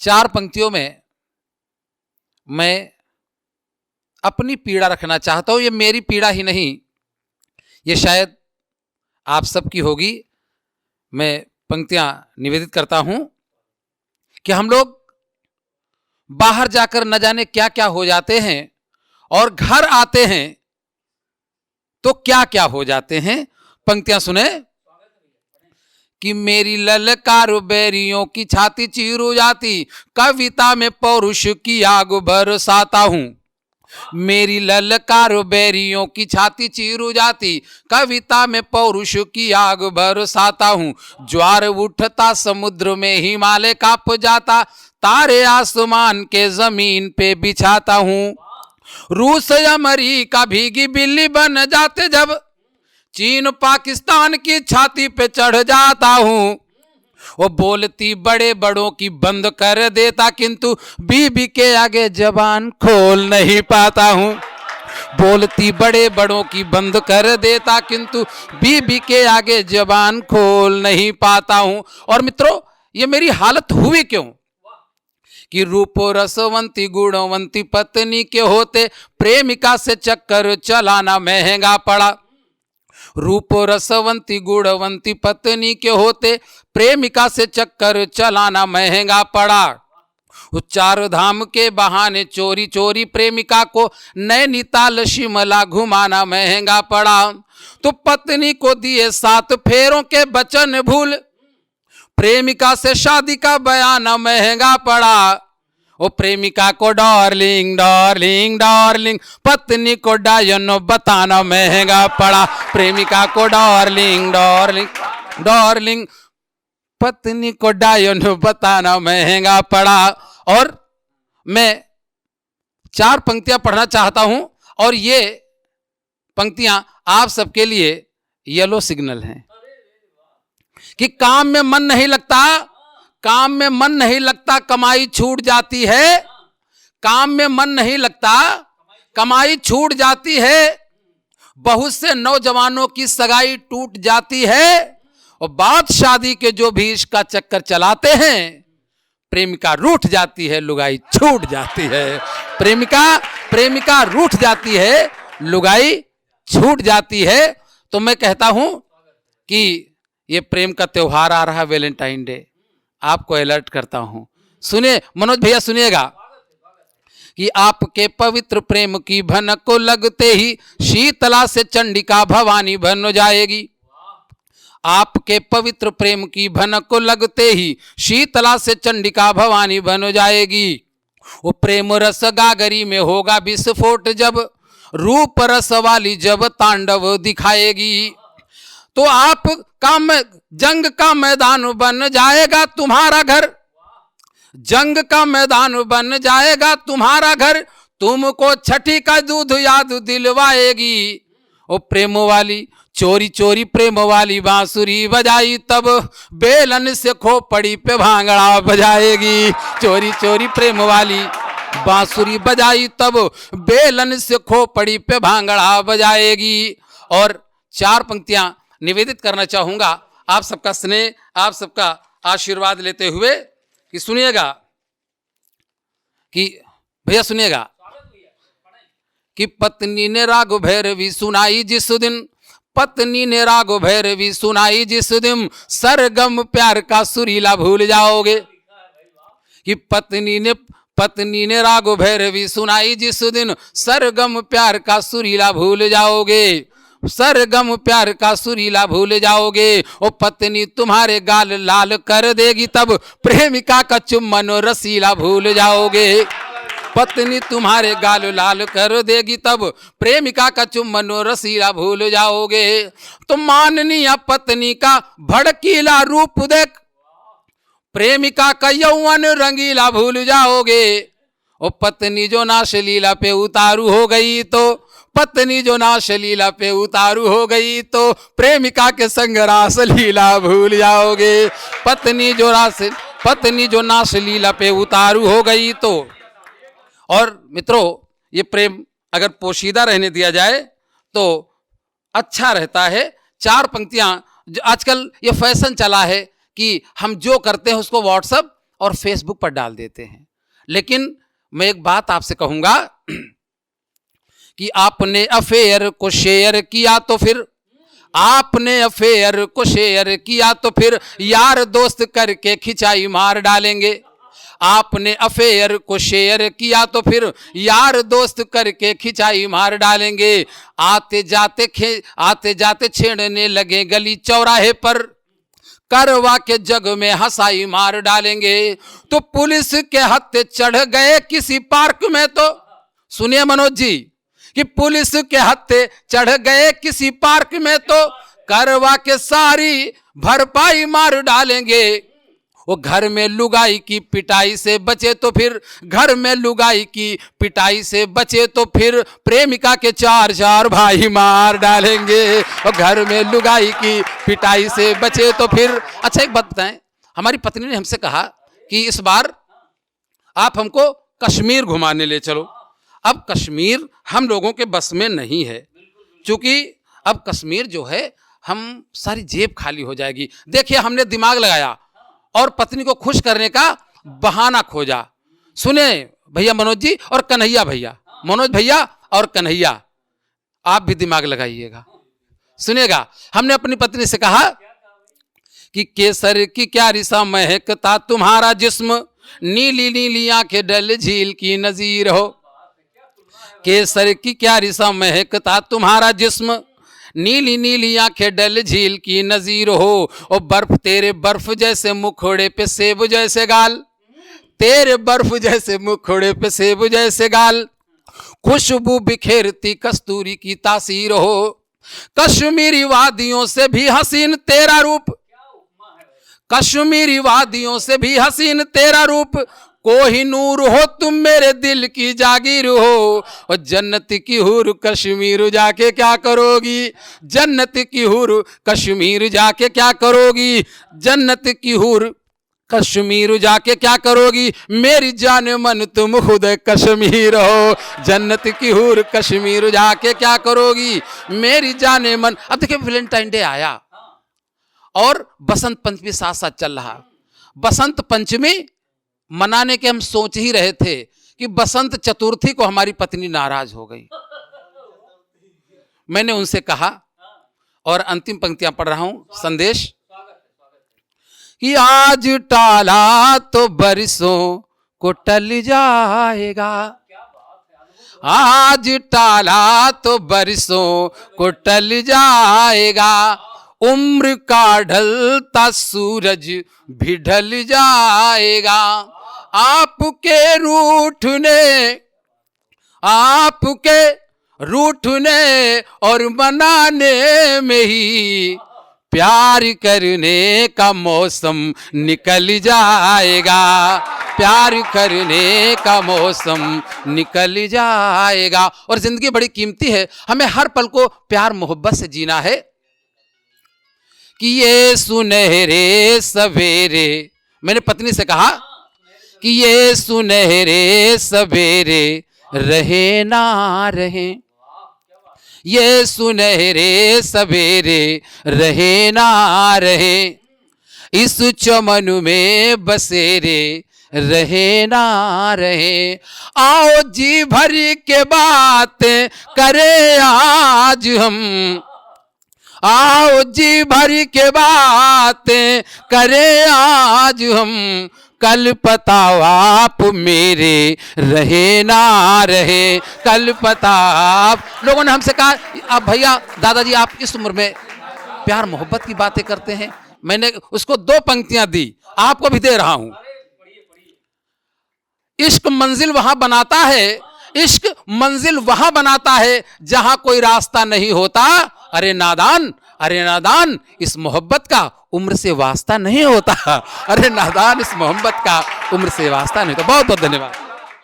चार पंक्तियों में मैं अपनी पीड़ा रखना चाहता हूं। ये मेरी पीड़ा ही नहीं, ये शायद आप सबकी होगी। मैं पंक्तियां निवेदित करता हूं कि हम लोग बाहर जाकर न जाने क्या क्या हो जाते हैं और घर आते हैं तो क्या क्या हो जाते हैं। पंक्तियां सुने कि मेरी ललकार बैरियों की छाती चीर जाती, कविता में पौरुष की आग बरसाता हूं। मेरी ललकार बैरियों की छाती चीर जाती, कविता में पौरुष की आग बरसाता हूं। ज्वार उठता समुद्र में हिमालय कांप जाता, तारे आसमान के जमीन पे बिछाता हूं। रूस अमेरिका भीगी बिल्ली बन जाते जब, चीन पाकिस्तान की छाती पे चढ़ जाता हूं। वो बोलती बड़े बड़ों की बंद कर देता, किंतु बीबी के आगे जबान खोल नहीं पाता हूं। बोलती बड़े बड़ों की बंद कर देता, किंतु बीबी के आगे जबान खोल नहीं पाता हूं। और मित्रों, ये मेरी हालत हुई क्यों कि रूप रसवंती गुणवंती पत्नी के होते, प्रेमिका से चक्कर चलाना महंगा पड़ा। रूप रसवंती गुणवंती पत्नी के होते, प्रेमिका से चक्कर चलाना महंगा पड़ा। चार धाम के बहाने चोरी चोरी प्रेमिका को नैनीताल शिमला घुमाना महंगा पड़ा। तो पत्नी को दिए 7 फेरों के वचन भूल, प्रेमिका से शादी का बयाना महंगा पड़ा। ओ प्रेमिका को डार्लिंग डार्लिंग डार्लिंग, पत्नी को डायनो बताना महंगा पड़ा। प्रेमिका को डार्लिंग डार्लिंग डार्लिंग, पत्नी को डायनो बताना महंगा पड़ा। और मैं 4 पंक्तियां पढ़ना चाहता हूं और ये पंक्तियां आप सबके लिए येलो सिग्नल हैं कि काम में मन नहीं लगता, काम में मन नहीं लगता, कमाई छूट जाती है। काम में मन नहीं लगता, कमाई छूट जाती है। बहुत से नौजवानों की सगाई टूट जाती है और बात शादी के जो भी इसका चक्कर चलाते हैं, प्रेमिका रूठ जाती है, लुगाई छूट जाती है। प्रेमिका रूठ जाती है, लुगाई छूट जाती है। तो मैं कहता हूं कि ये प्रेम का त्योहार आ रहा है, वैलेंटाइन डे, आपको अलर्ट करता हूं। सुनिए मनोज भैया, सुनिएगा कि आपके पवित्र प्रेम की भनक को लगते ही शीतला से चंडिका भवानी बन जाएगी। आपके पवित्र प्रेम की भनक को लगते ही शीतला से चंडिका भवानी बन जाएगी। वो प्रेम रस गागरी में होगा विस्फोट जब, रूप रस वाली जब तांडव दिखाएगी। तो आप जंग का मैदान बन जाएगा तुम्हारा घर, जंग का मैदान बन जाएगा तुम्हारा घर, तुमको छठी का दूध याद दिलवाएगी। ओ प्रेम वाली चोरी चोरी प्रेम वाली बांसुरी बजाई, तब बेलन से खोपड़ी पे भांगड़ा बजाएगी। चोरी चोरी प्रेम वाली बांसुरी बजाई, तब बेलन से खोपड़ी पे भांगड़ा बजाएगी। और 4 पंक्तियां निवेदित करना चाहूंगा आप सबका स्नेह, आप सबका आशीर्वाद लेते हुए कि सुनिएगा कि भैया सुनिएगा कि पत्नी ने राग भैरवी सुनाई जिस दिन, पत्नी ने राग भैरवी सुनाई जिस दिन, सरगम प्यार का सुरीला भूल जाओगे। कि पत्नी ने राग भैरवी सुनाई जिस दिन, सरगम प्यार का सुरीला भूल जाओगे। सरगम प्यार का सुरीला भूल जाओगे। ओ पत्नी तुम्हारे गाल लाल कर देगी, तब प्रेमिका का चुम्बन रसीला भूल जाओगे। पत्नी तुम्हारे गाल लाल कर देगी, तब प्रेमिका का चुम्बन रसीला भूल जाओगे। तो माननीय पत्नी का भड़कीला रूप देख, प्रेमिका का यौवन रंगीला भूल जाओगे। ओ पत्नी जो नाशलीला पे उतारू हो गई, तो पत्नी जो नाशलीला पे उतारू हो गई, तो प्रेमिका के संग रासलीला भूल जाओगे। पत्नी जो नाशलीला पे उतारू हो गई तो। और मित्रों, ये प्रेम अगर पोशीदा रहने दिया जाए तो अच्छा रहता है। 4 पंक्तियां, आजकल ये फैशन चला है कि हम जो करते हैं उसको व्हाट्सएप और फेसबुक पर डाल देते हैं। लेकिन मैं एक बात आपसे कहूंगा कि आपने अफेयर को शेयर किया तो फिर, आपने अफेयर को शेयर किया तो फिर यार दोस्त करके खिंचाई मार डालेंगे। आपने अफेयर को शेयर किया तो फिर यार दोस्त करके खिंचाई मार डालेंगे। आते जाते छेड़ने लगे गली चौराहे पर, करवा के जग में हंसाई मार डालेंगे। तो पुलिस के हत्थे चढ़ गए किसी पार्क में, तो सुनिए मनोज जी, कि पुलिस के हत्थे चढ़ गए किसी पार्क में तो करवा के सारी भरपाई मार डालेंगे। वो घर में लुगाई की पिटाई से बचे तो फिर, घर में लुगाई की पिटाई से बचे तो फिर प्रेमिका के 4 भाई मार डालेंगे। और घर में लुगाई की पिटाई से बचे तो फिर। अच्छा एक बात बताएं, हमारी पत्नी ने हमसे कहा कि इस बार आप हमको कश्मीर घुमाने ले चलो। अब कश्मीर हम लोगों के बस में नहीं है, क्योंकि अब कश्मीर जो है हम सारी जेब खाली हो जाएगी। देखिए हमने दिमाग लगाया और पत्नी को खुश करने का बहाना खोजा। सुने भैया मनोज जी और कन्हैया भैया, मनोज भैया और कन्हैया, आप भी दिमाग लगाइएगा, सुनिएगा। हमने अपनी पत्नी से कहा कि केसर की क्या रिसा महकता तुम्हारा जिस्म, नीली नीली आंखें डल झील की नजीर हो। केसर की क्या रिसा महकता तुम्हारा जिस्म, नीली नीली आंखें डल झील की नजीर हो। और बर्फ तेरे बर्फ जैसे मुखोड़े पे सेब जैसे गाल, तेरे बर्फ जैसे मुखोड़े पे सेब जैसे गाल। खुशबू बिखेरती कस्तूरी की तासीर हो, कश्मीरी वादियों से भी हसीन तेरा रूप, कश्मीरी वादियों से भी हसीन तेरा रूप। कोहिनूर हो तुम मेरे दिल की जागीर हो। और जन्नत की हूर कश्मीर जाके क्या करोगी, जन्नत की हूर कश्मीर जाके क्या करोगी, जन्नत की हूर कश्मीर जाके क्या करोगी। मेरी जान मन तुम खुद कश्मीर हो, जन्नत की हूर कश्मीर जाके क्या करोगी, मेरी जान मन। अब देखिए वैलेंटाइन डे आया और बसंत पंचमी साथ साथ चल रहा। बसंत पंचमी मनाने के हम सोच ही रहे थे कि बसंत चतुर्थी को हमारी पत्नी नाराज हो गई। मैंने उनसे कहा, और अंतिम पंक्तियां पढ़ रहा हूं संदेश, कि आज टाला तो बरसों को टल जाएगा, आज टाला तो बरसों को टल जाएगा। उम्र का ढलता सूरज भी ढल जाएगा। आपके रूठने और मनाने में ही प्यार करने का मौसम निकल जाएगा, प्यार करने का मौसम निकल जाएगा। और जिंदगी बड़ी कीमती है, हमें हर पल को प्यार मोहब्बत से जीना है। कि ये सुनहरे सवेरे, मैंने पत्नी से कहा कि ये सुनहरे सवेरे रहे ना रहे, ये सुनहरे सवेरे रहे ना रहे, इस चमन में बसेरे रहे ना रहे। आओ जी भर के बातें करें आज हम, आओ जी भर के बातें करें आज हम। कल पताओ आप मेरे रहे ना रहे, कल पता आप। लोगों ने हमसे कहा अब भैया दादाजी आप इस उम्र में प्यार मोहब्बत की बातें करते हैं। मैंने उसको 2 पंक्तियां दी, आपको भी दे रहा हूं। इश्क मंजिल वहां बनाता है, इश्क मंजिल वहां बनाता है जहां कोई रास्ता नहीं होता। अरे नादान, अरे नादान, इस मोहब्बत का उम्र से वास्ता नहीं होता। अरे नादान, इस मोहब्बत का उम्र से वास्ता नहीं होता। बहुत बहुत धन्यवाद।